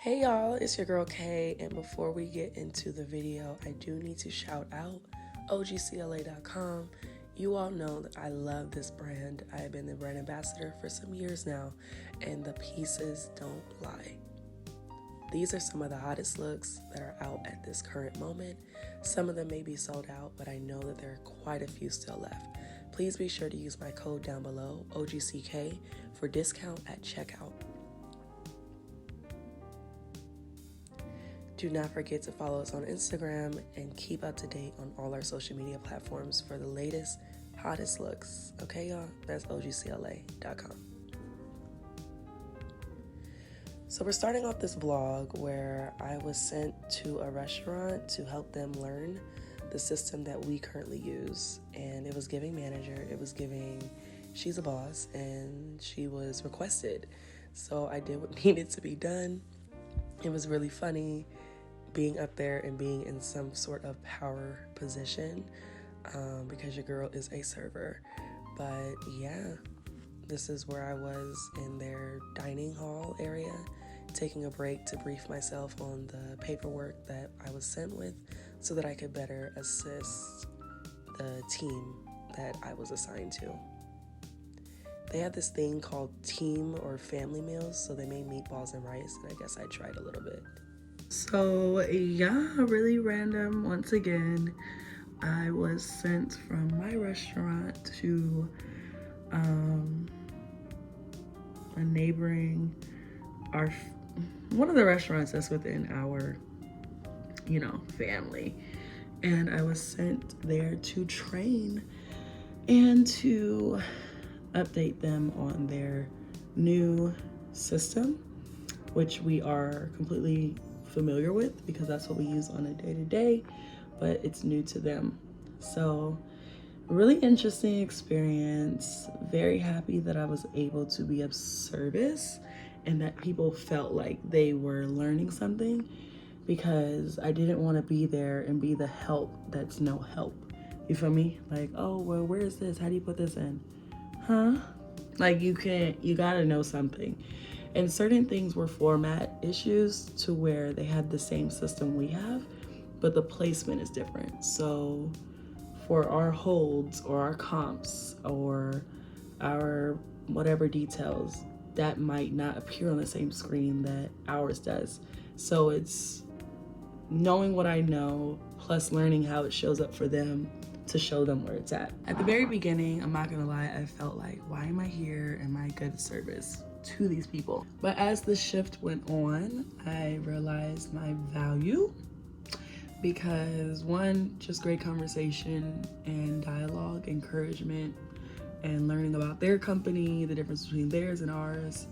Hey y'all, it's your girl Kay, and before we get into the video, I do need to shout out OGCLA.com. You all know that I love this brand. I have been the brand ambassador for some years now, and the pieces don't lie. These are some of the hottest looks that are out at this current moment. Some of them may be sold out, but I know that there are quite a few still left. Please be sure to use my code down below, OGCK, for discount at checkout. Do not forget to follow us on Instagram and keep up to date on all our social media platforms for the latest, hottest looks. Okay, y'all? That's OGCLA.com. So we're starting off this vlog where I was sent to a restaurant to help them learn the system that we currently use. And it was giving manager, it was giving she's a boss, and she was requested. So I did what needed to be done. It was really funny being up there and being in some sort of power position because your girl is a server. But yeah, this is where I was in their dining hall area, taking a break to brief myself on the paperwork that I was sent with so that I could better assist the team that I was assigned to. They had this thing called team or family meals, so they made meatballs and rice, and I guess I tried a little bit. So yeah, really random once again. I was sent from my restaurant to a neighboring, one of the restaurants that's within our, family. And I was sent there to train and to update them on their new system, which we are completely familiar with because that's what we use on a day-to-day, but it's new to them. So really interesting experience. Very happy that I was able to be of service and that people felt like they were learning something, because I didn't want to be there and be the help that's no help. You feel me? Like, oh, well, where is this? How do you put this in? Huh? Like, you gotta know something. And certain things were format issues to where they had the same system we have, but the placement is different. So for our holds or our comps or our whatever details, that might not appear on the same screen that ours does. So it's knowing what I know plus learning how it shows up for them to show them where it's at. At the very beginning, I'm not gonna lie, I felt like, why am I here? Am I good service to these people? But as the shift went on, I realized my value, because one, just great conversation and dialogue, encouragement, and learning about their company, the difference between theirs and ours.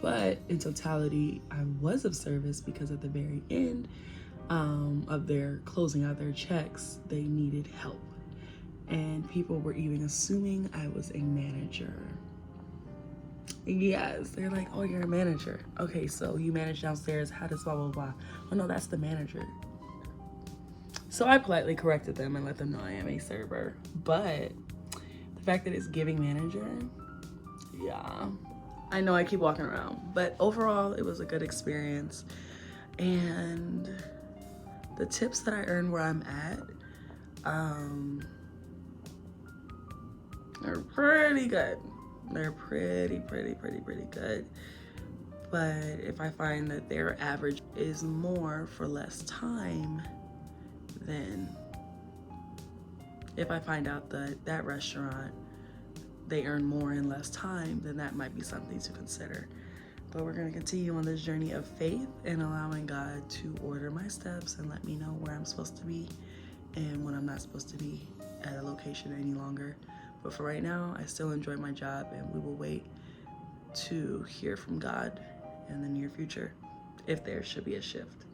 But in totality, I was of service because at the very end of their closing out their checks, they needed help. And people were even assuming I was a manager. Yes, they're like, oh, you're a manager. Okay, so you manage downstairs, how does blah, blah, blah. Oh no, that's the manager. So I politely corrected them and let them know I am a server. But the fact that it's giving manager, yeah. I know I keep walking around, but overall it was a good experience. And the tips that I earned where I'm at, they're pretty good. They're pretty good. But if I find that their average is more for less time, then if I find out that that restaurant, they earn more in less time, then that might be something to consider. But we're gonna continue on this journey of faith and allowing God to order my steps and let me know where I'm supposed to be and when I'm not supposed to be at a location any longer. But for right now, I still enjoy my job, and we will wait to hear from God in the near future if there should be a shift.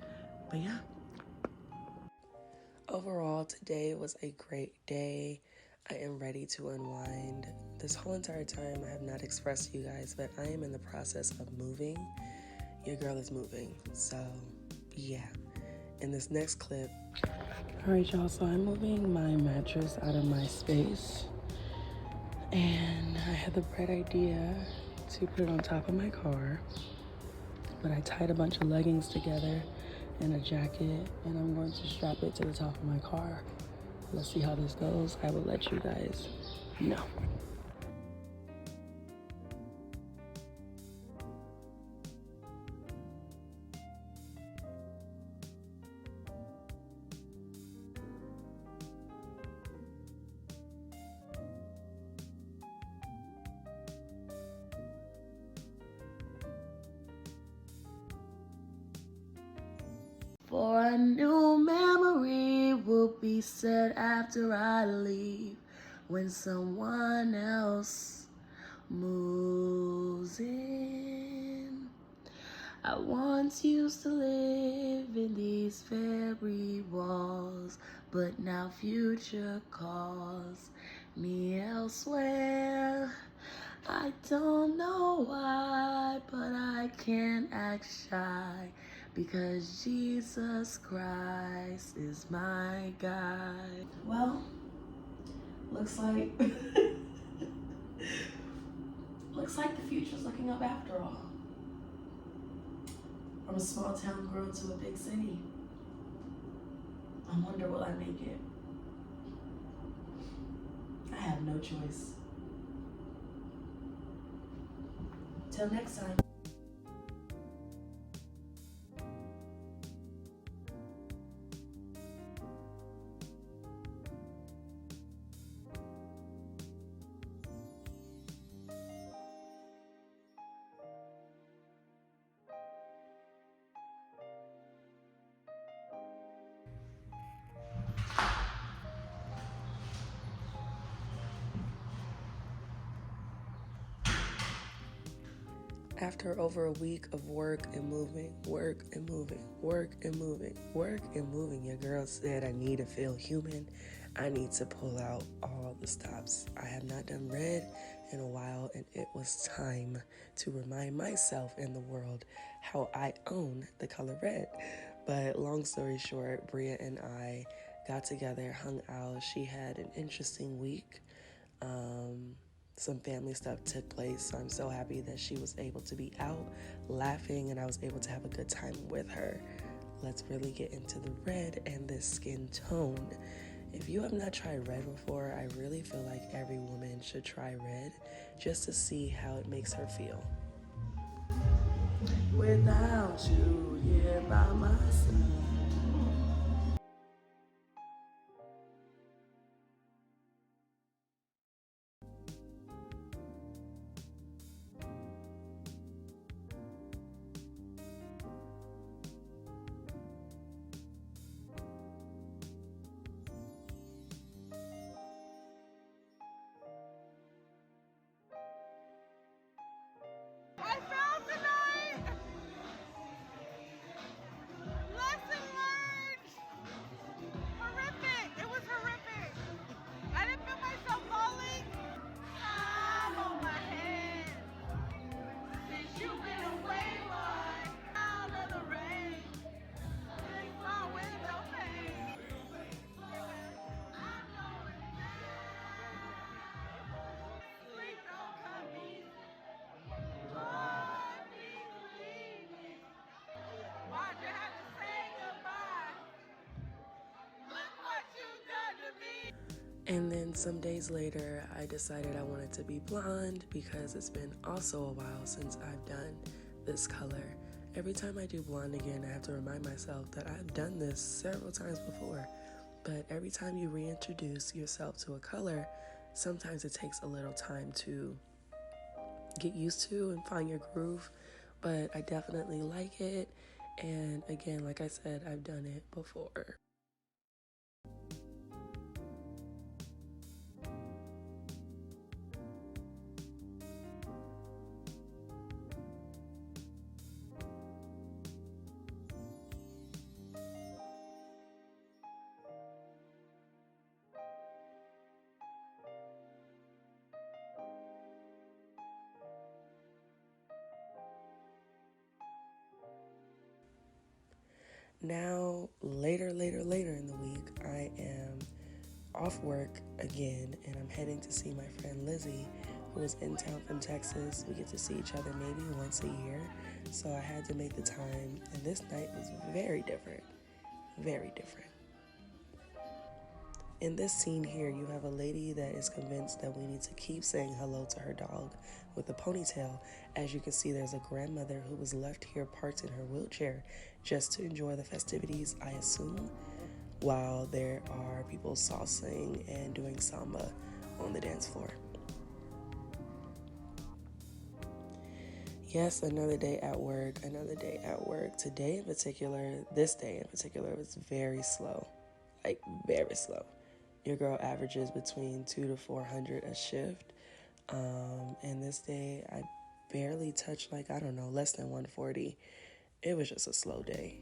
But yeah. Overall, today was a great day. I am ready to unwind. This whole entire time, I have not expressed to you guys, but I am in the process of moving. Your girl is moving. So yeah. In this next clip. All right, y'all, so I'm moving my mattress out of my space. And I had the bright idea to put it on top of my car. But I tied a bunch of leggings together and a jacket, and I'm going to strap it to the top of my car. Let's see how this goes. I will let you guys know. For a new memory will be set after I leave, when someone else moves in. I once used to live in these very walls, but now future calls me elsewhere. I don't know why, but I can't act shy, because Jesus Christ is my guide. Well, looks like looks like the future's looking up after all. From a small town girl to a big city. I wonder will I make it? I have no choice. Till next time. After over a week of work and moving, work and moving, work and moving, work and moving, your girl said I need to feel human. I need to pull out all the stops. I have not done red in a while, and it was time to remind myself and the world how I own the color red. But long story short, Bria and I got together, hung out. She had an interesting week. Some family stuff took place, so I'm so happy that she was able to be out laughing and I was able to have a good time with her. Let's really get into the red and this skin tone. If you have not tried red before, I really feel like every woman should try red just to see how it makes her feel. Without you here by my side. I failed tonight! Lesson learned! Horrific! It was horrific! I didn't feel myself falling. I'm on my head. Since you've been away, boy. Out of the rain. It's my window pane. I'm going down. Sleep don't come easy. Lord, please leave me. Why'd you have to say goodbye? Look what you've done to me. And then some days later, I decided I wanted to be blonde because it's been also a while since I've done this color. Every time I do blonde again, I have to remind myself that I've done this several times before. But every time you reintroduce yourself to a color, sometimes it takes a little time to get used to and find your groove. But I definitely like it. And again, like I said, I've done it before. Now, later in the week, I am off work again and I'm heading to see my friend Lizzie who is in town from Texas. We get to see each other maybe once a year, so I had to make the time, and this night was very different, very different. In this scene here, you have a lady that is convinced that we need to keep saying hello to her dog with a ponytail. As you can see, there's a grandmother who was left here parked in her wheelchair just to enjoy the festivities, I assume, while there are people salsing and doing samba on the dance floor. Yes, another day at work, another day at work. Today in particular, this day in particular, was very slow, like very slow. Your girl averages between 200 to 400 a shift. And this day I barely touched, like, I don't know, less than 140. It was just a slow day.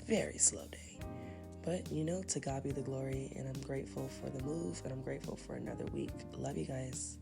Very slow day. But, you know, to God be the glory, and I'm grateful for the move, and I'm grateful for another week. Love you guys.